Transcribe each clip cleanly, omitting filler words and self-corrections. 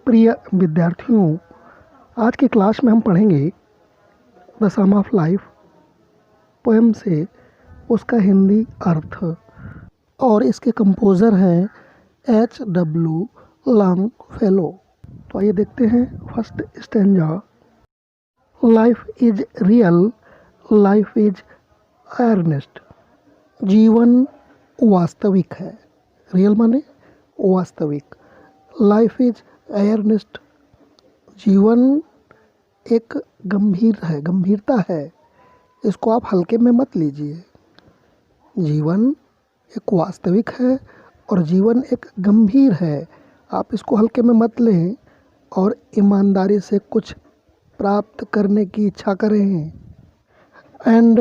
प्रिय विद्यार्थियों, आज की क्लास में हम पढ़ेंगे the psalm of life poem से उसका हिंदी अर्थ। और इसके कंपोज़र हैं H.W. लॉन्गफेलो। तो आइए देखते हैं first stanza. Life is real, life is earnest. जीवन वास्तविक है। रियल माने वास्तविक। लाइफ इज अर्नेस्ट, जीवन एक गंभीरता है। इसको आप हल्के में मत लीजिए। जीवन एक वास्तविक है और जीवन एक गंभीर है। आप इसको हल्के में मत लें और ईमानदारी से कुछ प्राप्त करने की इच्छा करें। And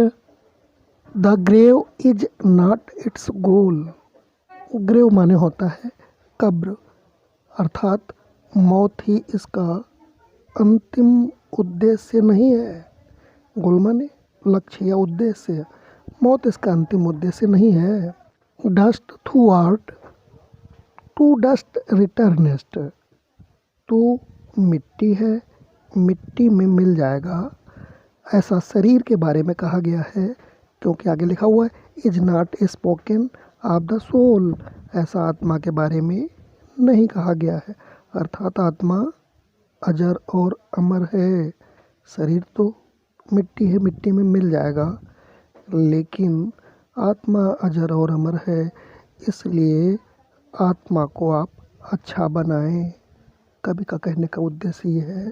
the grave is not its goal. Grave माने होता है कब्र, अर्थात मौत ही इसका अंतिम उद्देश्य नहीं है। गोल माने लक्ष्य या उद्देश्य। मौत इसका अंतिम उद्देश्य नहीं है। Dust thou art to dust returnest. तू मिट्टी है, मिट्टी में मिल जाएगा। ऐसा शरीर के बारे में कहा गया है, क्योंकि आगे लिखा हुआ है is not spoken of the soul. ऐसा आत्मा के बारे में नहीं कहा गया है, अर्थात आत्मा अजर और अमर है। शरीर तो मिट्टी है, मिट्टी में मिल जाएगा, लेकिन आत्मा अजर और अमर है। इसलिए आत्मा को आप अच्छा बनाएं। कवि का कहने का उद्देश्य ये है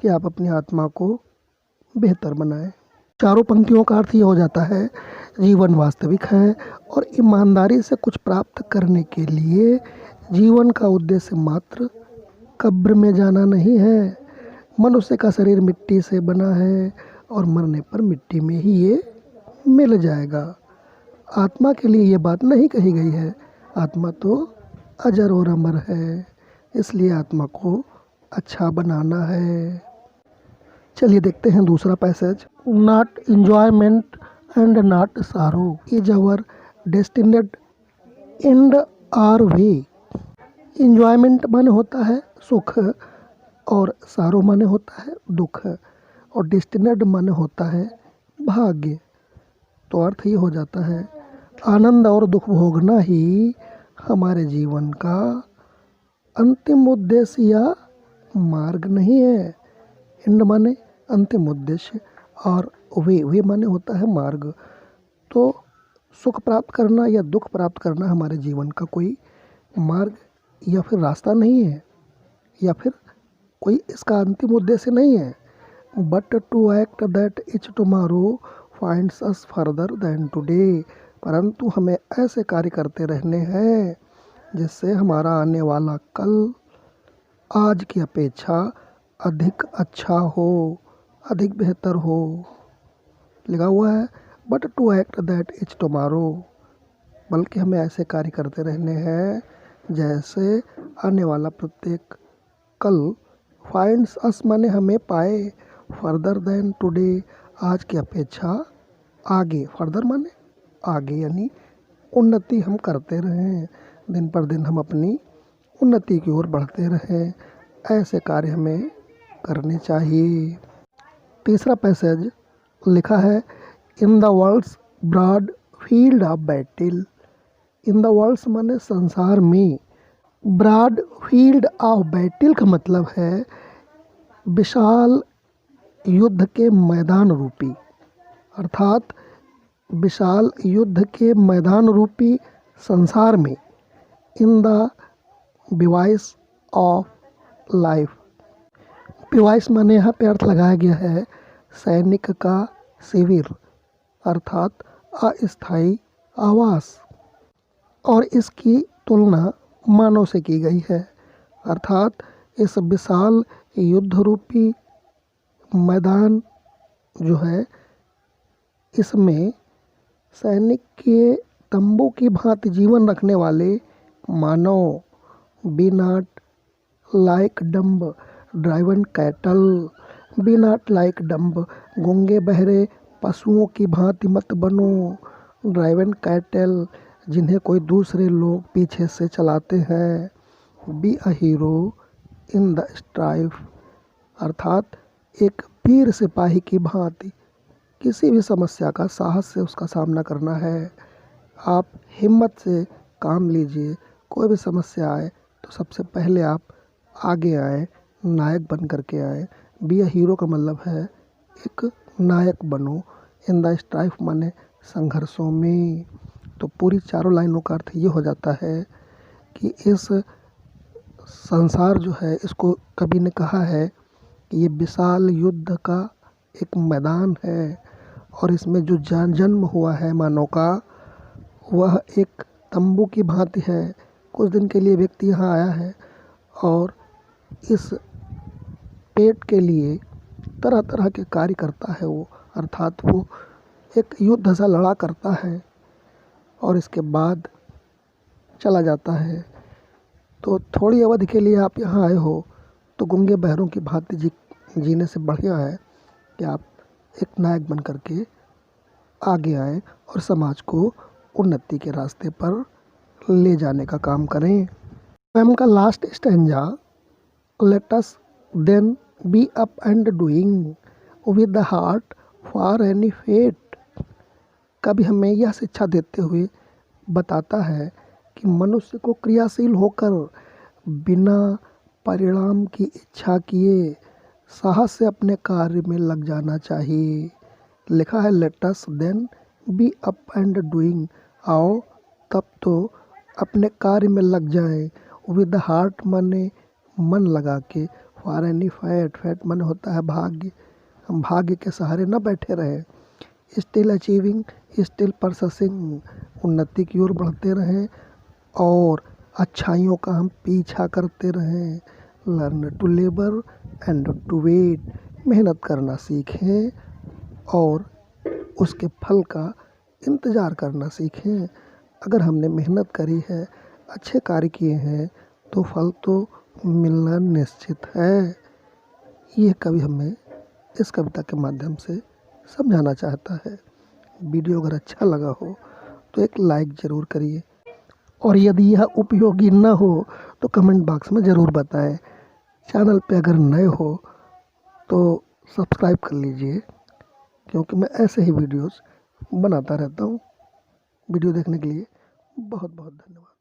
कि आप अपनी आत्मा को बेहतर बनाएं। चारों पंक्तियों का अर्थ ये हो जाता है, जीवन वास्तविक है और ईमानदारी से कुछ प्राप्त करने के लिए जीवन का उद्देश्य मात्र कब्र में जाना नहीं है। मनुष्य का शरीर मिट्टी से बना है और मरने पर मिट्टी में ही ये मिल जाएगा। आत्मा के लिए ये बात नहीं कही गई है। आत्मा तो अजर और अमर है, इसलिए आत्मा को अच्छा बनाना है। चलिए देखते हैं दूसरा passage. Not enjoyment and not sorrow is our destined end or way. Enjoyment माने होता है सुख और सारो माने होता है दुख और डेस्टिनेड माने होता है भाग्य। तो अर्थ ये हो जाता है, आनंद और दुख भोगना ही हमारे जीवन का अंतिम उद्देश्य या मार्ग नहीं है। एंड माने अंतिम उद्देश्य और वे माने होता है मार्ग। तो सुख प्राप्त करना या दुख प्राप्त करना हमारे जीवन का कोई मार्ग या फिर रास्ता नहीं है, या फिर कोई इसका अंतिम उद्देश्य नहीं है। But to act that each tomorrow finds us farther than today. परंतु हमें ऐसे कार्य करते रहने हैं जिससे हमारा आने वाला कल आज की अपेक्षा अधिक अच्छा हो, अधिक बेहतर हो। लिखा हुआ है but to act that is tomorrow, बल्कि हमें ऐसे कार्य करते रहने हैं जैसे आने वाला प्रत्येक कल फाइंड्स अस माने हमें पाए, फर्दर देन टुडे आज की अपेक्षा आगे। फर्दर माने आगे, यानी उन्नति हम करते रहें, दिन पर दिन हम अपनी उन्नति की ओर बढ़ते रहें। ऐसे कार्य हमें करने चाहिए। तीसरा पैसेज लिखा है in the world's broad field of battle. In the world's माने संसार में, ब्रॉड फील्ड ऑफ बैटल का मतलब है विशाल युद्ध के मैदान रूपी, अर्थात विशाल युद्ध के मैदान रूपी संसार में। In the device of life. Device माने यहाँ पे अर्थ लगाया गया है सैनिक का शिविर, अर्थात अस्थायी आवास। और इसकी तुलना मानव से की गई है, अर्थात इस विशाल युद्ध रूपी मैदान जो है, इसमें सैनिक के तंबू की भांति जीवन रखने वाले मानव, be not like dumb driven cattle. Be not like dumb, गूंगे बहरे पशुओं की भांति मत बनो। ड्राइवन कैटल, जिन्हें कोई दूसरे लोग पीछे से चलाते हैं। Be a hero in the strife, अर्थात एक वीर सिपाही की भांति किसी भी समस्या का साहस से उसका सामना करना है। आप हिम्मत से काम लीजिए। कोई भी समस्या आए तो सबसे पहले आप आगे आए, नायक बन कर के आए। बी अ हीरो का मतलब है एक नायक बनो। इन द स्ट्राइफ माने संघर्षों में। तो पूरी चारों लाइनों का अर्थ ये हो जाता है कि इस संसार जो है, इसको कवि ने कहा है कि ये विशाल युद्ध का एक मैदान है और इसमें जो जन्म हुआ है मानव का, वह एक तंबू की भांति है। कुछ दिन के लिए व्यक्ति यहाँ आया है और इस पेट के लिए तरह तरह के कार्य करता है वो, अर्थात वो एक युद्ध सा लड़ा करता है और इसके बाद चला जाता है। तो थोड़ी अवधि के लिए आप यहाँ आए हो तो गूंगे बहरों की भांति जीने से बढ़िया है कि आप एक नायक बन कर के आगे आए और समाज को उन्नति के रास्ते पर ले जाने का काम करें। पोएम का last stanza, let us then be up and doing with the heart for any fate. कभी हमें यह शिक्षा देते हुए बताता है कि मनुष्य को क्रियाशील होकर बिना परिणाम की इच्छा किए साहस से अपने कार्य में लग जाना चाहिए। लिखा है let us then be up and doing, आओ तब तो अपने कार्य में लग जाएं। विद द हार्ट माने मन लगा के, फॉर एनी फैट, फैट मन होता है भाग्य, हम भाग्य के सहारे न बैठे रहें। स्टिल अचीविंग, स्टिल परसेसिंग, उन्नति की ओर बढ़ते रहें और अच्छाइयों का हम पीछा करते रहें। Learn to labour and to wait, मेहनत करना सीखें और उसके फल का इंतज़ार करना सीखें। अगर हमने मेहनत करी है, अच्छे कार्य किए हैं तो फल तो मिलना निश्चित है। ये कवि हमें इस कविता के माध्यम से समझाना चाहता है। वीडियो अगर अच्छा लगा हो तो एक लाइक ज़रूर करिए और यदि यह उपयोगी न हो तो कमेंट बॉक्स में ज़रूर बताएं। चैनल पे अगर नए हो तो सब्सक्राइब कर लीजिए, क्योंकि मैं ऐसे ही वीडियोस बनाता रहता हूँ। वीडियो देखने के लिए बहुत बहुत धन्यवाद।